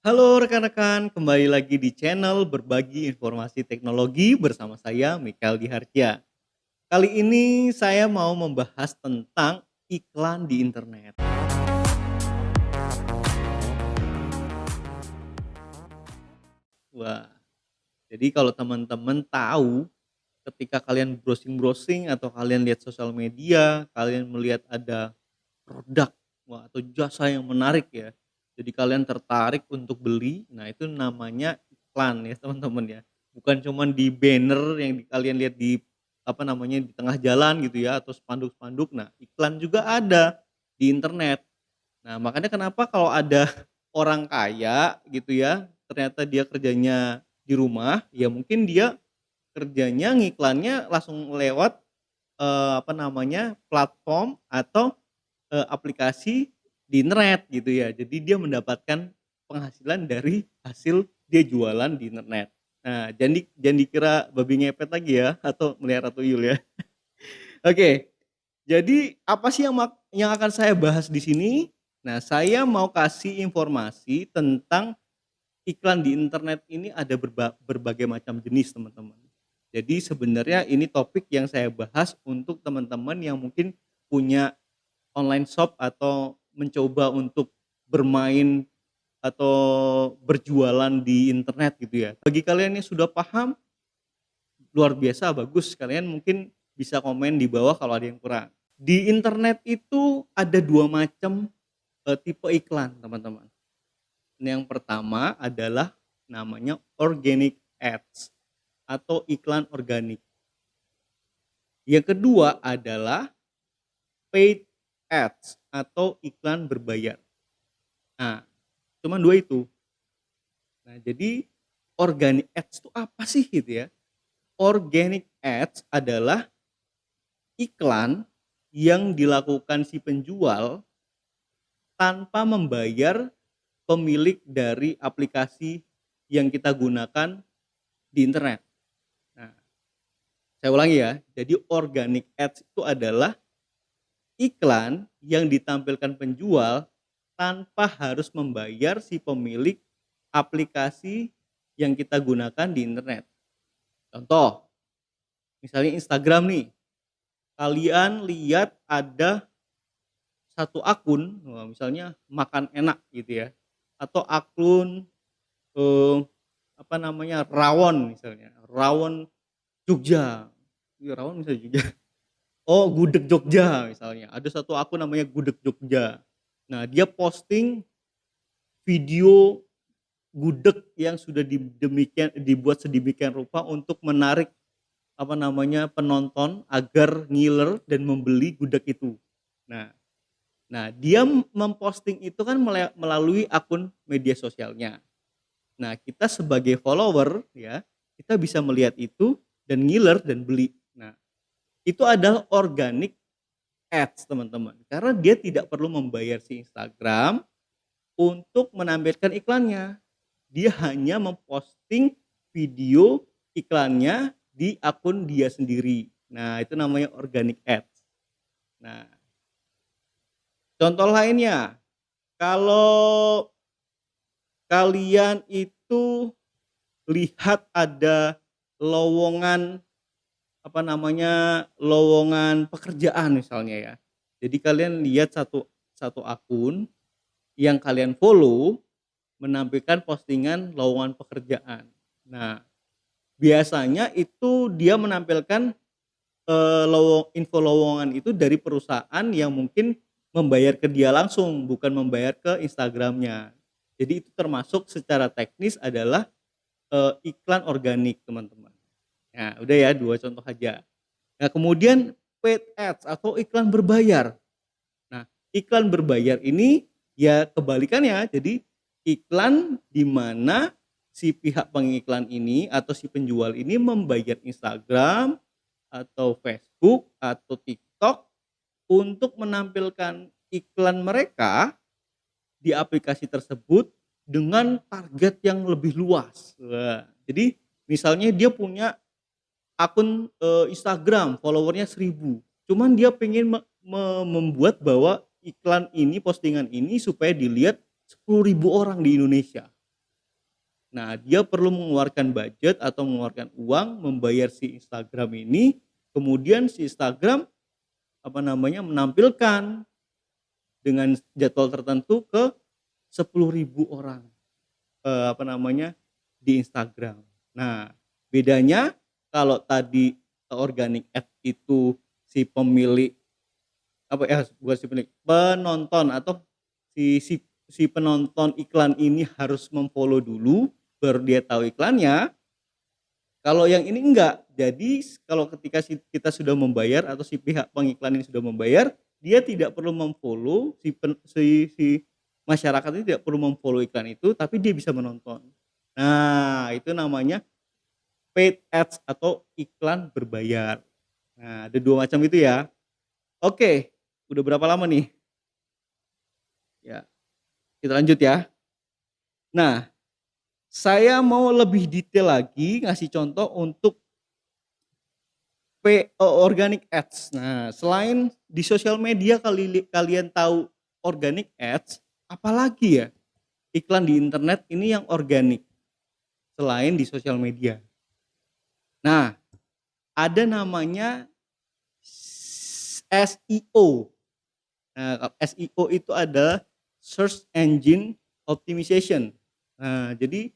Halo rekan-rekan, kembali lagi di channel Berbagi Informasi Teknologi bersama saya Mikael Diharja. Kali ini saya mau membahas tentang iklan di internet. Wah, jadi kalau teman-teman tahu ketika kalian browsing-browsing atau kalian lihat sosial media, kalian melihat ada produk, wah atau jasa yang menarik ya. Jadi kalian tertarik untuk beli, nah itu namanya iklan ya teman-teman ya. Bukan cuman di banner yang kalian lihat di apa namanya di tengah jalan gitu ya atau spanduk-spanduk. Nah, iklan juga ada di internet. Nah, makanya kenapa kalau ada orang kaya gitu ya, ternyata dia kerjanya di rumah, ya mungkin dia kerjanya ngiklannya langsung lewat, apa namanya, platform atau aplikasi di internet gitu ya. Jadi dia mendapatkan penghasilan dari hasil dia jualan di internet. Nah, jangan dikira babi ngepet lagi ya atau melihara tuyul ya. Oke, jadi apa sih yang akan saya bahas di sini? Nah, saya mau kasih informasi tentang iklan di internet ini ada berbagai macam jenis, teman-teman. Jadi sebenarnya ini topik yang saya bahas untuk teman-teman yang mungkin punya online shop atau mencoba untuk bermain atau berjualan di internet gitu ya. Bagi kalian yang sudah paham, luar biasa bagus, kalian mungkin bisa komen di bawah kalau ada yang kurang. Di internet itu ada 2 macam, tipe iklan teman-teman. Yang pertama adalah namanya organic ads atau iklan organik. Yang kedua adalah paid ads atau iklan berbayar. Nah, cuman 2 itu. Nah, jadi organic ads itu apa sih gitu ya? Organic ads adalah iklan yang dilakukan si penjual tanpa membayar pemilik dari aplikasi yang kita gunakan di internet. Nah, saya ulangi ya. Jadi organic ads itu adalah iklan yang ditampilkan penjual tanpa harus membayar si pemilik aplikasi yang kita gunakan di internet. Contoh, misalnya Instagram nih, kalian lihat ada satu akun, misalnya makan enak gitu ya, atau akun apa namanya rawon misalnya, rawon Jogja, iya rawon bisa Jogja. Oh gudeg Jogja misalnya, ada satu akun namanya gudeg Jogja. Nah dia posting video gudeg yang sudah dibuat sedemikian rupa untuk menarik apa namanya, penonton agar ngiler dan membeli gudeg itu. Nah nah dia memposting itu kan melalui akun media sosialnya. Nah kita sebagai follower ya, kita bisa melihat itu dan ngiler dan beli. Nah itu adalah organic ads teman-teman, karena dia tidak perlu membayar si Instagram untuk menampilkan iklannya. Dia hanya memposting video iklannya di akun dia sendiri. Nah, itu namanya organic ads. Nah, contoh lainnya, kalau kalian itu lihat ada lowongan apa namanya, lowongan pekerjaan misalnya ya. Jadi kalian lihat satu satu akun yang kalian follow menampilkan postingan lowongan pekerjaan. Nah, biasanya itu dia menampilkan, info lowongan itu dari perusahaan yang mungkin membayar ke dia langsung, bukan membayar ke Instagramnya. Jadi itu termasuk secara teknis adalah, iklan organik, teman-teman. Nah, udah ya 2 contoh aja. Nah, kemudian paid ads atau iklan berbayar. Nah, iklan berbayar ini ya kebalikannya. Jadi iklan di mana si pihak pengiklan ini atau si penjual ini membayar Instagram atau Facebook atau TikTok untuk menampilkan iklan mereka di aplikasi tersebut dengan target yang lebih luas. Wah, jadi misalnya dia punya akun, Instagram follower-nya 1.000, cuman dia pengen membuat bahwa iklan ini, postingan ini supaya dilihat 10.000 orang di Indonesia. Nah, dia perlu mengeluarkan budget atau mengeluarkan uang membayar si Instagram ini, kemudian si Instagram, menampilkan dengan jadwal tertentu ke 10.000 orang, eee, apa namanya, di Instagram. Nah, bedanya kalau tadi, organic ad itu si pemilik bukan si pemilik, penonton atau si si si penonton iklan ini harus mem-follow dulu, baru dia tahu iklannya. Kalau yang ini enggak. Jadi kalau ketika kita sudah membayar atau si pihak pengiklan ini sudah membayar, dia tidak perlu mem-follow si masyarakat ini tidak perlu mem-follow iklan itu, tapi dia bisa menonton. Nah, itu namanya paid ads atau iklan berbayar. Nah, ada 2 macam itu ya. Oke, udah berapa lama nih? Ya, kita lanjut ya. Nah, saya mau lebih detail lagi ngasih contoh untuk organic ads. Nah, selain di sosial media kalian tahu organic ads, apalagi ya iklan di internet ini yang organik selain di sosial media? Nah, ada namanya SEO. Nah, SEO itu adalah Search Engine Optimization. Nah, jadi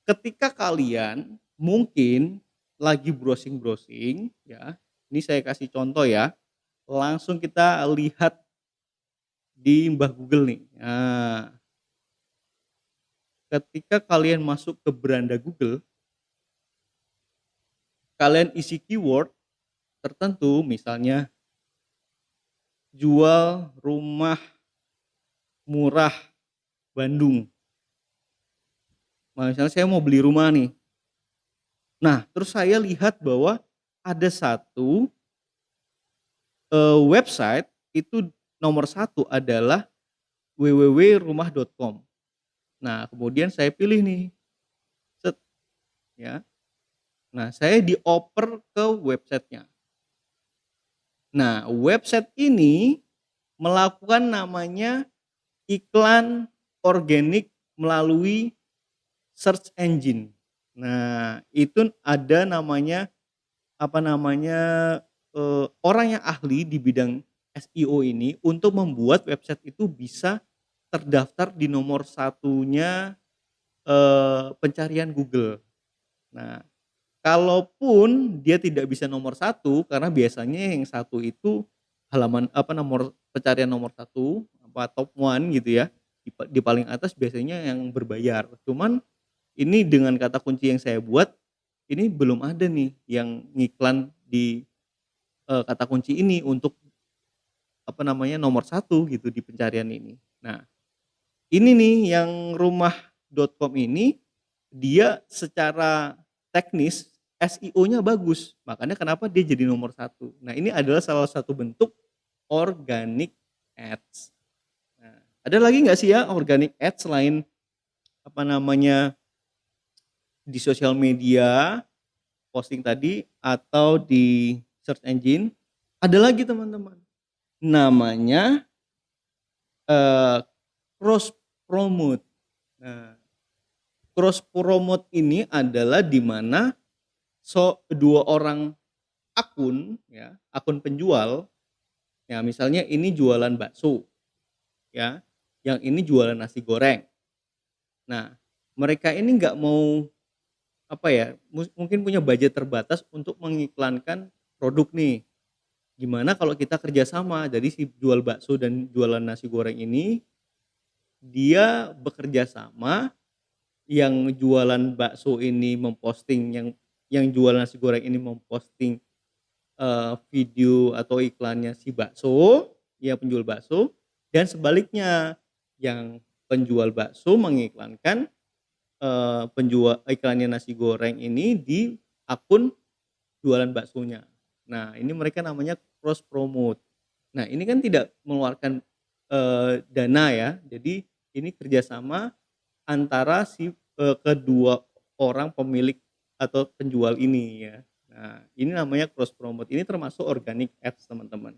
ketika kalian mungkin lagi browsing-browsing ya, ini saya kasih contoh ya, langsung kita lihat di Mbah Google nih. Nah, ketika kalian masuk ke beranda Google, kalian isi keyword tertentu misalnya jual rumah murah Bandung. Misalnya saya mau beli rumah nih. Nah, terus saya lihat bahwa ada satu, website itu nomor satu adalah www.rumah.com. Nah, kemudian saya pilih nih, set, ya. Nah, saya dioper ke websitenya. Nah, website ini melakukan namanya iklan organik melalui search engine. Nah, itu ada namanya, orang yang ahli di bidang SEO ini untuk membuat website itu bisa terdaftar di nomor satunya, pencarian Google. Nah, kalaupun dia tidak bisa nomor satu, karena biasanya yang satu itu nomor pencarian nomor satu, top one gitu ya, di paling atas biasanya yang berbayar. Cuman ini dengan kata kunci yang saya buat, ini belum ada nih yang ngiklan di, kata kunci ini untuk, nomor satu gitu di pencarian ini. Nah, ini nih yang rumah.com ini, dia secara teknis SEO-nya bagus, makanya kenapa dia jadi nomor satu. Nah, ini adalah salah satu bentuk organic ads. Nah, ada lagi nggak sih ya organic ads selain, apa namanya, di sosial media, posting tadi, atau di search engine? Ada lagi teman-teman, namanya, eee, cross promote. Nah, cross promote ini adalah di mana 2 orang akun ya, akun penjual, ya misalnya ini jualan bakso ya, yang ini jualan nasi goreng. Nah, mereka ini nggak mau, mungkin punya budget terbatas untuk mengiklankan produk nih. Gimana kalau kita kerjasama, jadi si jual bakso dan jualan nasi goreng ini, dia bekerja sama, yang jualan bakso ini memposting yang jualan nasi goreng ini memposting, video atau iklannya si bakso, ya penjual bakso, dan sebaliknya yang penjual bakso mengiklankan, iklannya nasi goreng ini di akun jualan baksonya. Nah, ini mereka namanya cross promote. Nah, ini kan tidak mengeluarkan, dana ya, jadi ini kerjasama antara kedua orang pemilik atau penjual ini ya. Nah, ini namanya cross promote, ini termasuk organic ads teman-teman.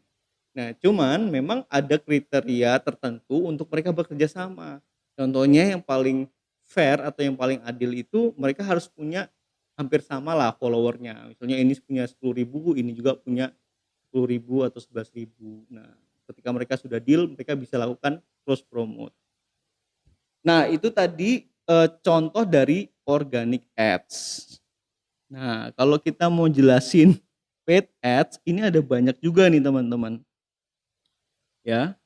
Nah, cuman memang ada kriteria tertentu untuk mereka bekerja sama. Contohnya yang paling fair atau yang paling adil itu mereka harus punya hampir sama lah followernya. Misalnya ini punya 10.000, ini juga punya 10.000 atau 11.000. Nah, ketika mereka sudah deal, mereka bisa lakukan cross promote. Nah, itu tadi contoh dari organic ads. Nah, kalau kita mau jelasin paid ads, ini ada banyak juga nih teman-teman. Ya,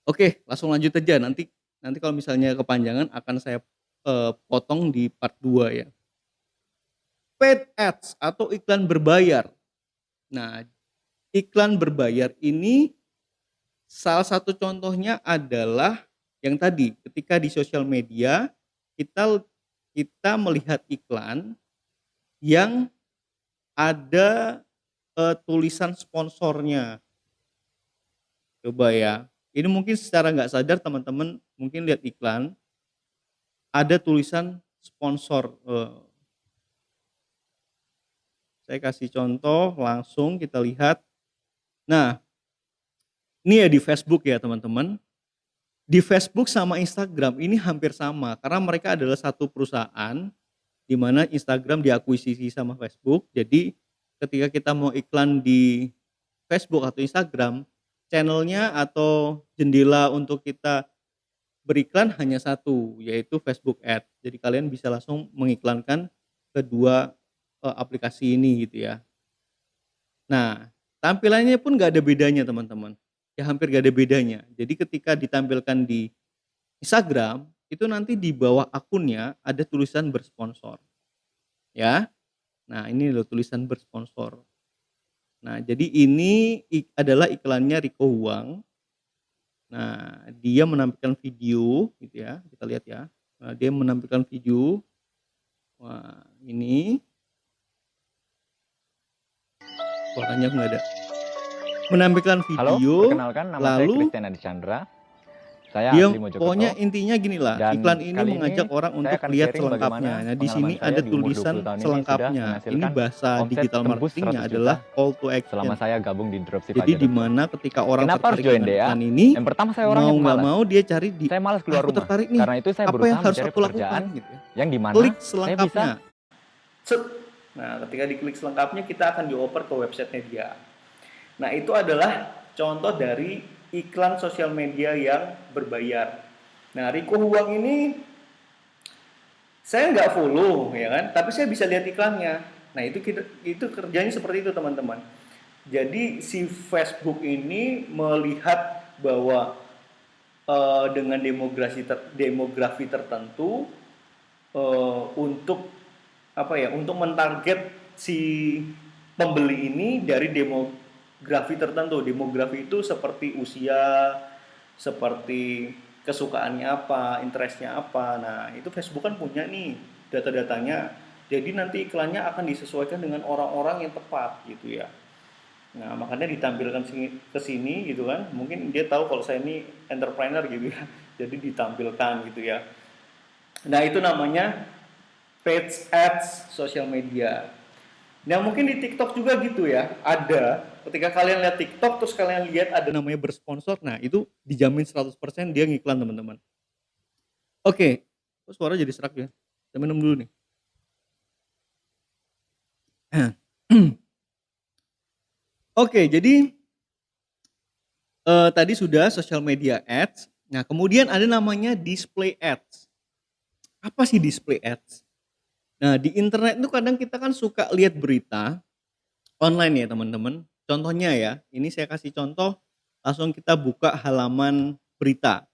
oke, langsung lanjut aja. Nanti nanti kalau misalnya kepanjangan akan saya potong di part 2 ya. Paid ads atau iklan berbayar. Nah, iklan berbayar ini salah satu contohnya adalah yang tadi, ketika di sosial media kita kita melihat iklan yang ada tulisan sponsornya. Coba ya, ini mungkin secara nggak sadar teman-teman mungkin lihat iklan, ada tulisan sponsor. Saya kasih contoh langsung kita lihat. Nah, ini ya di Facebook ya teman-teman. Di Facebook sama Instagram ini hampir sama karena mereka adalah satu perusahaan di mana Instagram diakuisisi sama Facebook. Jadi ketika kita mau iklan di Facebook atau Instagram, channelnya atau jendela untuk kita beriklan hanya satu, yaitu Facebook Ads. Jadi kalian bisa langsung mengiklankan kedua aplikasi ini gitu ya. Nah, tampilannya pun nggak ada bedanya teman-teman. Ya hampir nggak ada bedanya. Jadi ketika ditampilkan di Instagram, itu nanti di bawah akunnya ada tulisan bersponsor. Ya. Nah, ini loh tulisan bersponsor. Nah, jadi ini adalah iklannya Rico Huang. Nah, dia menampilkan video gitu ya, kita lihat ya. Nah, dia menampilkan video. Wah, ini suaranya nggak ada. Menampilkan Halo, video, perkenalkan nama saya lalu Christian Adi Chandra. Saya dia asli Mojokerto. pokoknya intinya gini lah, Dan iklan ini kali mengajak orang saya untuk akan lihat sharing selengkapnya. bagaimana Nah, di pengalaman sini saya ada di umur 20 tulisan tahun ini sudah selengkapnya. Ini menghasilkan bahasa omset digital tembus marketingnya 100 juta adalah call to selama action. saya gabung di Jadi di dropship.aja.com. mana ketika orang Kenapa harus tertarik join dengan DEA? iklan ini, Yang pertama, saya orangnya mau nggak pemalas. mau dia cari di, Saya malas keluar aku rumah. tertarik nih, Karena itu saya apa yang berusaha harus mencari aku lakukan pekerjaan gitu ya. yang dimana Klik saya bisa. selengkapnya. Set. Nah, ketika diklik selengkapnya kita akan dioper ke websitenya dia. Nah, itu adalah contoh dari iklan sosial media yang berbayar. Nah, Rico Huang ini saya nggak follow ya kan, tapi saya bisa lihat iklannya. Nah, itu kerjanya seperti itu teman-teman. Jadi si Facebook ini melihat bahwa dengan demografi tertentu untuk apa ya, untuk mentarget si pembeli ini dari demografi tertentu. Demografi itu seperti usia, seperti kesukaannya apa, interestnya apa. Nah, itu Facebook kan punya nih data-datanya. Jadi nanti iklannya akan disesuaikan dengan orang-orang yang tepat gitu ya. Nah, makanya ditampilkan ke sini gitu kan. Mungkin dia tahu kalau saya ini entrepreneur gitu ya. Jadi ditampilkan gitu ya. Nah, itu namanya paid ads sosial media. Nah, mungkin di TikTok juga gitu ya. Ada ketika kalian lihat TikTok terus kalian lihat ada namanya bersponsor. Nah, itu dijamin 100% dia ngiklan, teman-teman. Oke. Kok suara jadi serak ya? Saya minum dulu nih. Oke, jadi tadi sudah social media ads. Nah, kemudian ada namanya display ads. Apa sih display ads? Nah, di internet itu kadang kita kan suka lihat berita online ya teman-teman. Contohnya ya, ini saya kasih contoh, langsung kita buka halaman berita.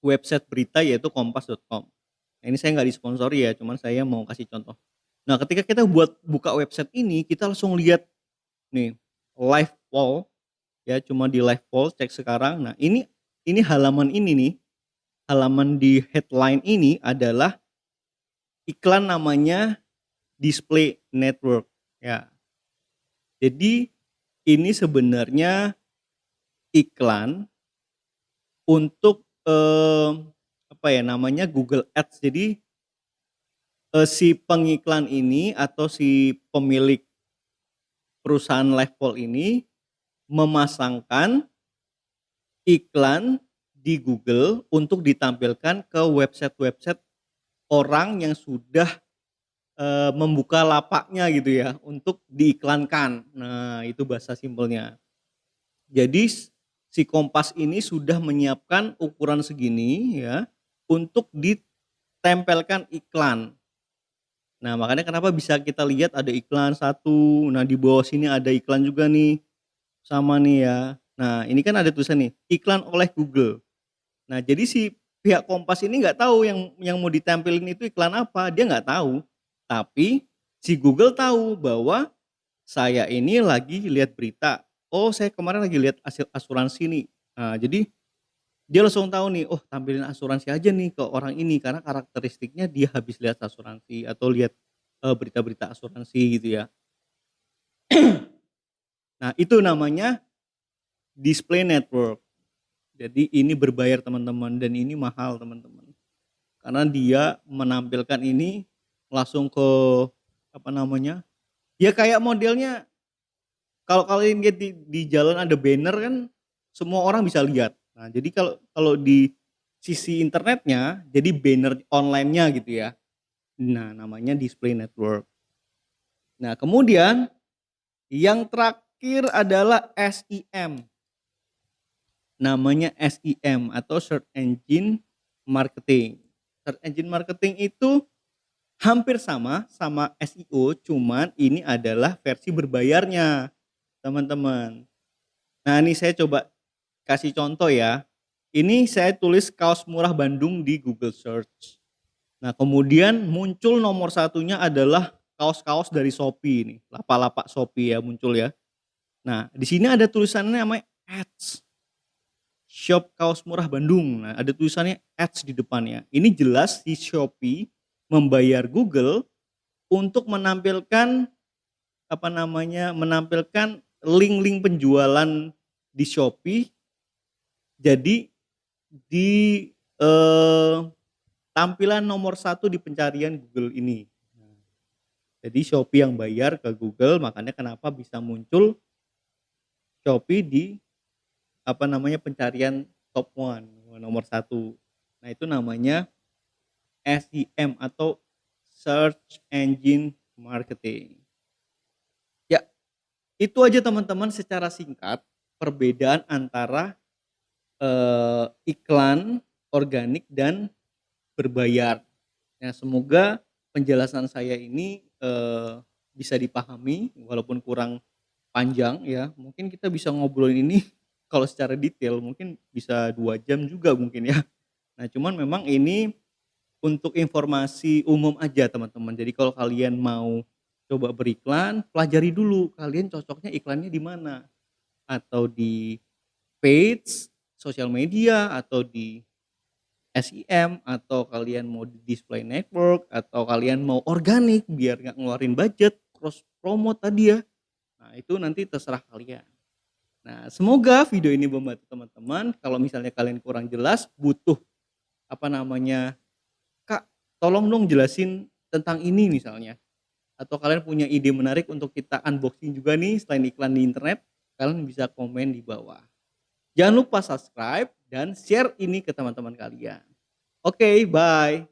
Website berita yaitu kompas.com. Nah, ini saya nggak disponsori ya, cuman saya mau kasih contoh. Nah, ketika kita buka website ini, kita langsung lihat nih live poll ya, cuma di live poll cek sekarang. Nah, ini halaman ini nih, halaman di headline ini adalah iklan namanya display network ya. Jadi ini sebenarnya iklan untuk apa ya namanya Google Ads. Jadi si pengiklan ini atau si pemilik perusahaan live poll ini memasangkan iklan di Google untuk ditampilkan ke website-website orang yang sudah, membuka lapaknya gitu ya untuk diiklankan. Nah, itu bahasa simpelnya. Jadi si Kompas ini sudah menyiapkan ukuran segini ya, untuk ditempelkan iklan. Nah, makanya kenapa bisa kita lihat ada iklan satu, nah di bawah sini ada iklan juga nih, sama nih ya. Nah, ini kan ada tulisan nih, iklan oleh Google. Nah, jadi si pihak Kompas ini nggak tahu yang mau ditempelin itu iklan apa, dia nggak tahu. Tapi si Google tahu bahwa saya ini lagi lihat berita, oh saya kemarin lagi lihat asuransi nih. Nah, jadi dia langsung tahu nih, oh tampilin asuransi aja nih ke orang ini karena karakteristiknya dia habis lihat asuransi atau lihat, berita-berita asuransi gitu ya. Nah, itu namanya display network. Jadi ini berbayar teman-teman dan ini mahal teman-teman. Karena dia menampilkan ini langsung ke apa namanya, ya kayak modelnya kalau kalian lihat di jalan ada banner kan semua orang bisa lihat. Nah, jadi kalau kalau di sisi internetnya jadi banner online-nya gitu ya. Nah, namanya display network. Nah, kemudian yang terakhir adalah SEM. Namanya SEM atau Search Engine Marketing. Search Engine Marketing itu hampir sama SEO, cuman ini adalah versi berbayarnya, teman-teman. Nah, ini saya coba kasih contoh ya. Ini saya tulis kaos murah Bandung di Google Search. Nah, kemudian muncul nomor satunya adalah kaos-kaos dari Shopee ini, lapak-lapak Shopee ya muncul ya. Nah, di sini ada tulisannya namanya ads, shop kaos murah Bandung. Nah, ada tulisannya ads di depannya. Ini jelas si Shopee membayar Google untuk menampilkan apa namanya, menampilkan link-link penjualan di Shopee jadi di, eee, tampilan nomor satu di pencarian Google ini. Jadi Shopee yang bayar ke Google, makanya kenapa bisa muncul Shopee di apa namanya, pencarian top one, nomor satu. Nah, itu namanya SEM atau Search Engine Marketing. Ya, itu aja teman-teman secara singkat perbedaan antara, iklan organik dan berbayar. Nah, semoga penjelasan saya ini, bisa dipahami walaupun kurang panjang ya. Mungkin kita bisa ngobrolin ini kalau secara detail mungkin bisa 2 jam juga mungkin ya. Nah, cuman memang ini untuk informasi umum aja teman-teman. Jadi kalau kalian mau coba beriklan, pelajari dulu kalian cocoknya iklannya di mana. Atau di page, sosial media, atau di SEM, atau kalian mau di display network, atau kalian mau organik biar nggak ngeluarin budget, cross promote tadi ya. Nah, itu nanti terserah kalian. Nah, semoga video ini membantu teman-teman. Kalau misalnya kalian kurang jelas, butuh apa namanya, "Kak, tolong dong jelasin tentang ini," misalnya. Atau kalian punya ide menarik untuk kita unboxing juga nih selain iklan di internet, kalian bisa komen di bawah. Jangan lupa subscribe dan share ini ke teman-teman kalian. Oke, bye.